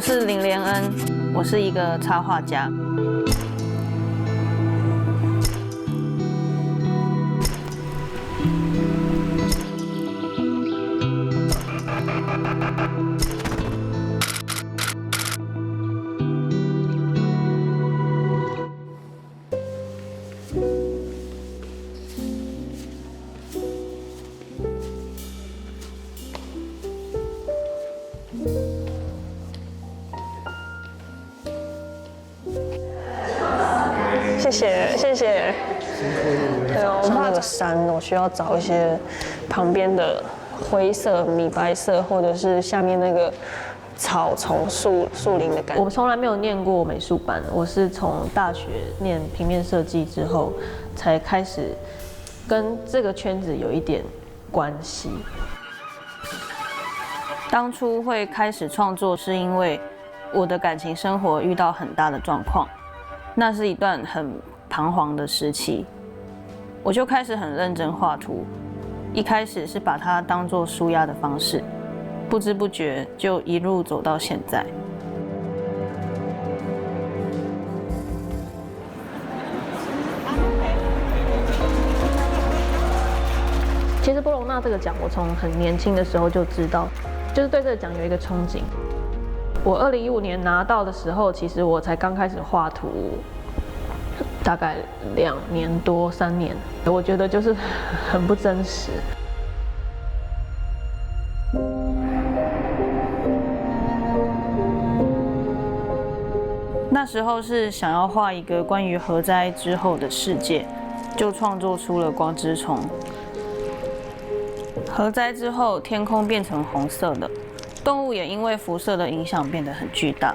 是林连恩，我是一个插画家。谢谢。对哦，我怕那个山，我需要找一些旁边的灰色、米白色，或者是下面那个草丛、树林的感觉。我从来没有念过美术班，我是从大学念平面设计之后，才开始跟这个圈子有一点关系。当初会开始创作，是因为我的感情生活遇到很大的状况，那是一段很彷徨的时期，我就开始很认真画图。一开始是把它当作抒压的方式，不知不觉就一路走到现在。其实波隆纳这个奖，我从很年轻的时候就知道，就是对这个奖有一个憧憬。我2015年拿到的时候，其实我才刚开始画图，大概2年多3年，我觉得就是很不真实。那时候是想要画一个关于核灾之后的世界，就创作出了光之虫。核灾之后，天空变成红色的，动物也因为辐射的影响变得很巨大。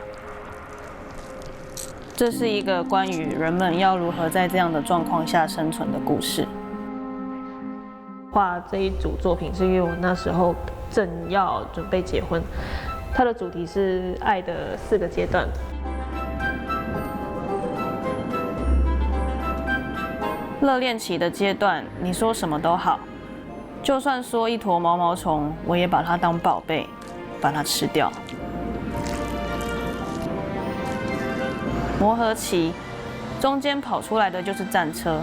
这是一个关于人们要如何在这样的状况下生存的故事。画这一组作品是因为我那时候正要准备结婚，它的主题是爱的4个阶段。热恋期的阶段，你说什么都好，就算说一坨毛毛虫，我也把它当宝贝，把它吃掉。磨合期，中间跑出来的就是战车，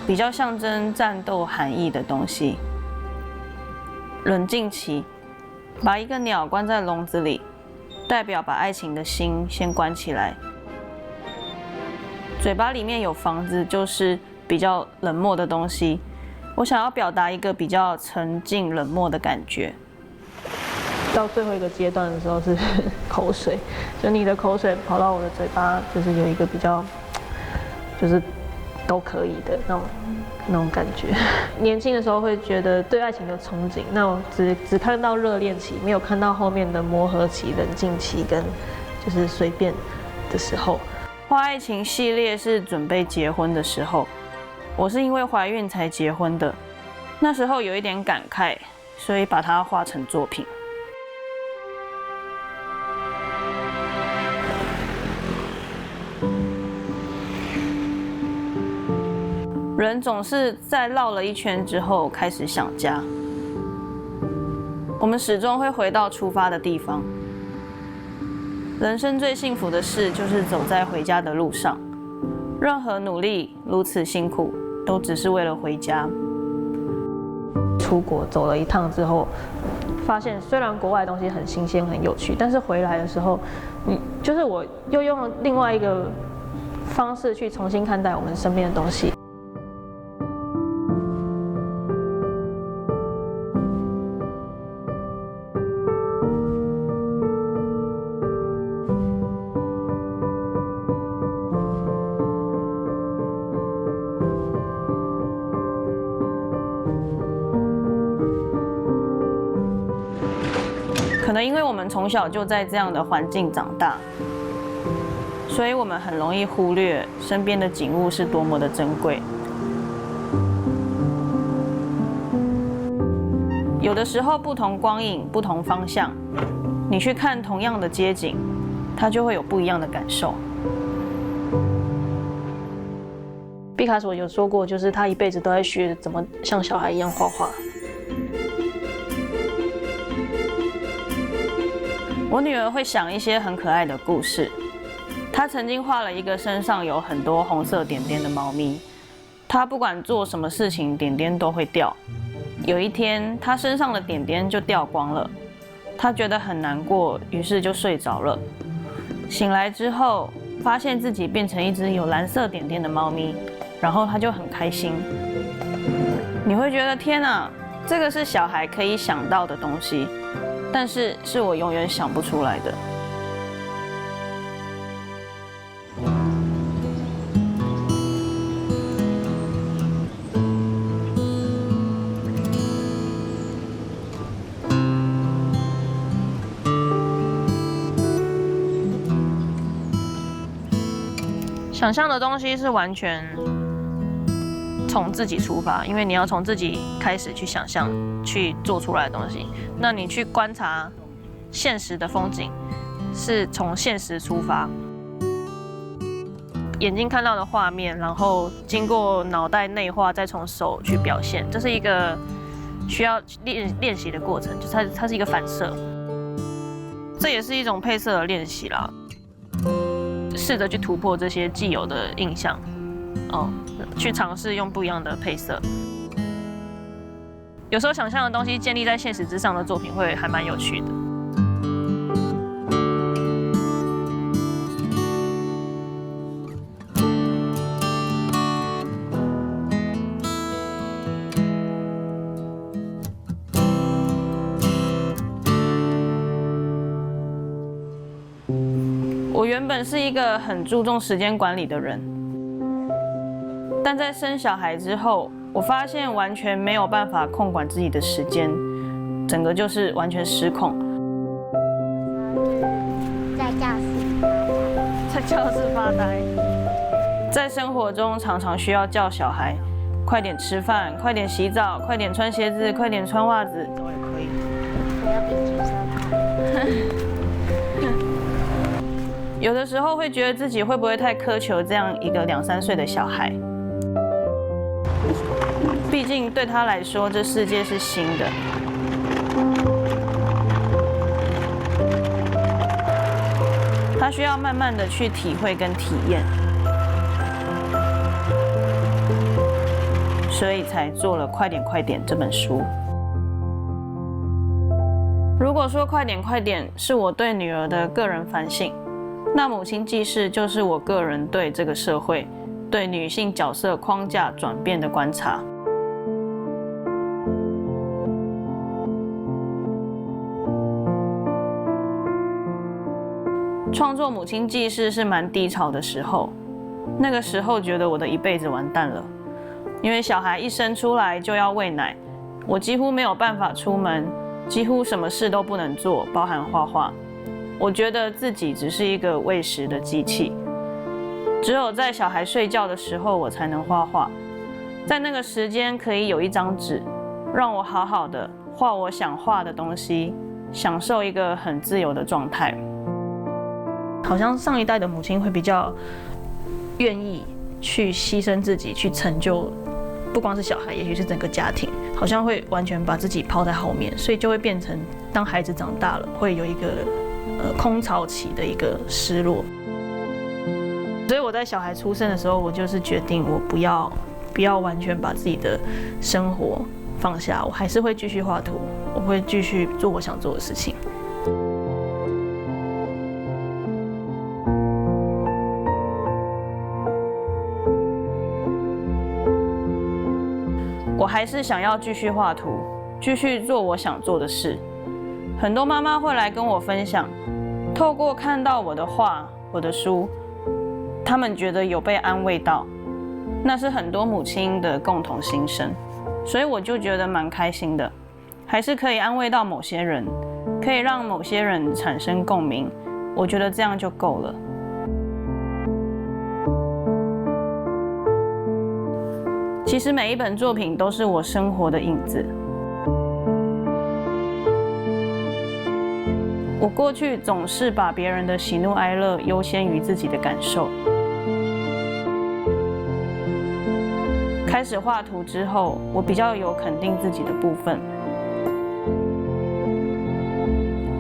比较象征战斗含义的东西。冷静期，把一个鸟关在笼子里，代表把爱情的心先关起来。嘴巴里面有房子，就是比较冷漠的东西。我想要表达一个比较沉静冷漠的感觉。到最后一个阶段的时候是口水，就你的口水跑到我的嘴巴，就是有一个比较，就是都可以的那种感觉。年轻的时候会觉得对爱情的憧憬，那我只看到热恋期，没有看到后面的磨合期、冷静期跟就是随便的时候。画爱情系列是准备结婚的时候，我是因为怀孕才结婚的，那时候有一点感慨，所以把它画成作品。人总是在绕了一圈之后开始想家，我们始终会回到出发的地方。人生最幸福的事就是走在回家的路上，任何努力如此辛苦，都只是为了回家。出国走了一趟之后，发现虽然国外的东西很新鲜很有趣，但是回来的时候，就是我又用了另外一个方式去重新看待我们身边的东西。可能因为我们从小就在这样的环境长大，所以我们很容易忽略身边的景物是多么的珍贵。有的时候不同光影、不同方向，你去看同样的街景，它就会有不一样的感受。毕卡索有说过，就是他一辈子都在学怎么像小孩一样画画。我女儿会想一些很可爱的故事。她曾经画了一个身上有很多红色点点的猫咪，她不管做什么事情，点点都会掉。有一天，她身上的点点就掉光了，她觉得很难过，于是就睡着了。醒来之后，发现自己变成一只有蓝色点点的猫咪，然后她就很开心。你会觉得天哪，这个是小孩可以想到的东西，但是是我永远想不出来的。想象的东西是完全从自己出发，因为你要从自己开始去想象，去做出来的东西。那你去观察现实的风景，是从现实出发，眼睛看到的画面，然后经过脑袋内化，再从手去表现。这是一个需要练习的过程，就是它是一个反射，这也是一种配色的练习啦。试着去突破这些既有的印象，去尝试用不一样的配色。有时候想象的东西建立在现实之上的作品会还蛮有趣的。我原本是一个很注重时间管理的人，但在生小孩之后，我发现完全没有办法控管自己的时间，整个就是完全失控。在教室发呆，在生活中常常需要叫小孩快点吃饭，快点洗澡，快点穿鞋子，快点穿袜子，都也可以。我要比举手快。有的时候会觉得自己会不会太苛求这样一个2、3岁的小孩，毕竟对他来说，这世界是新的。他需要慢慢的去体会跟体验，所以才做了《快点快点》这本书。如果说《快点快点》是我对女儿的个人反省，那母亲记事就是我个人对这个社会、对女性角色框架转变的观察。创作母亲记事是蛮低潮的时候，那个时候觉得我的一辈子完蛋了，因为小孩一生出来就要喂奶，我几乎没有办法出门，几乎什么事都不能做，包含画画。我觉得自己只是一个喂食的机器，只有在小孩睡觉的时候我才能画画，在那个时间可以有一张纸，让我好好的画我想画的东西，享受一个很自由的状态。好像上一代的母亲会比较愿意去牺牲自己，去成就不光是小孩，也许是整个家庭，好像会完全把自己抛在后面，所以就会变成当孩子长大了，会有一个空巢期的一个失落。所以我在小孩出生的时候，我就是决定我不要完全把自己的生活放下，我还是会继续画图，我会继续做我想做的事情。我还是想要继续画图，继续做我想做的事。很多妈妈会来跟我分享，透过看到我的画、我的书，她们觉得有被安慰到，那是很多母亲的共同心声，所以我就觉得蛮开心的，还是可以安慰到某些人，可以让某些人产生共鸣，我觉得这样就够了。其实每一本作品都是我生活的影子。我过去总是把别人的喜怒哀乐优先于自己的感受。开始画图之后，我比较有肯定自己的部分。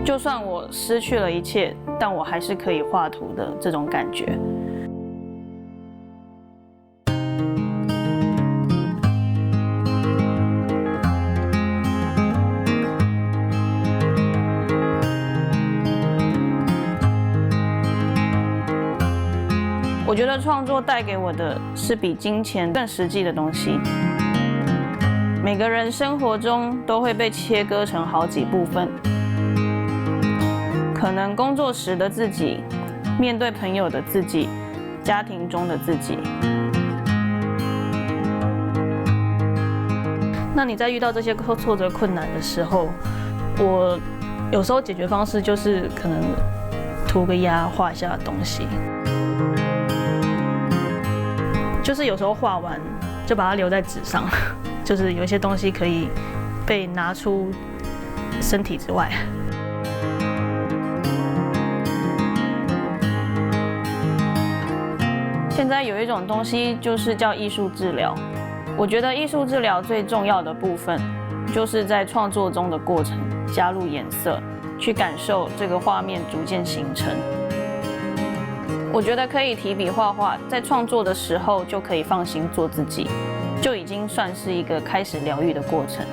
就算我失去了一切，但我还是可以画图的这种感觉。我觉得创作带给我的是比金钱更实际的东西。每个人生活中都会被切割成好几部分，可能工作时的自己，面对朋友的自己，家庭中的自己。那你在遇到这些挫折困难的时候，我有时候解决方式就是可能涂个鸦，画一下东西。就是有时候画完就把它留在纸上，就是有一些东西可以被拿出身体之外。现在有一种东西就是叫艺术治疗，我觉得艺术治疗最重要的部分就是在创作中的过程加入颜色，去感受这个画面逐渐形成。我觉得可以提笔画画，在创作的时候就可以放心做自己，就已经算是一个开始疗愈的过程。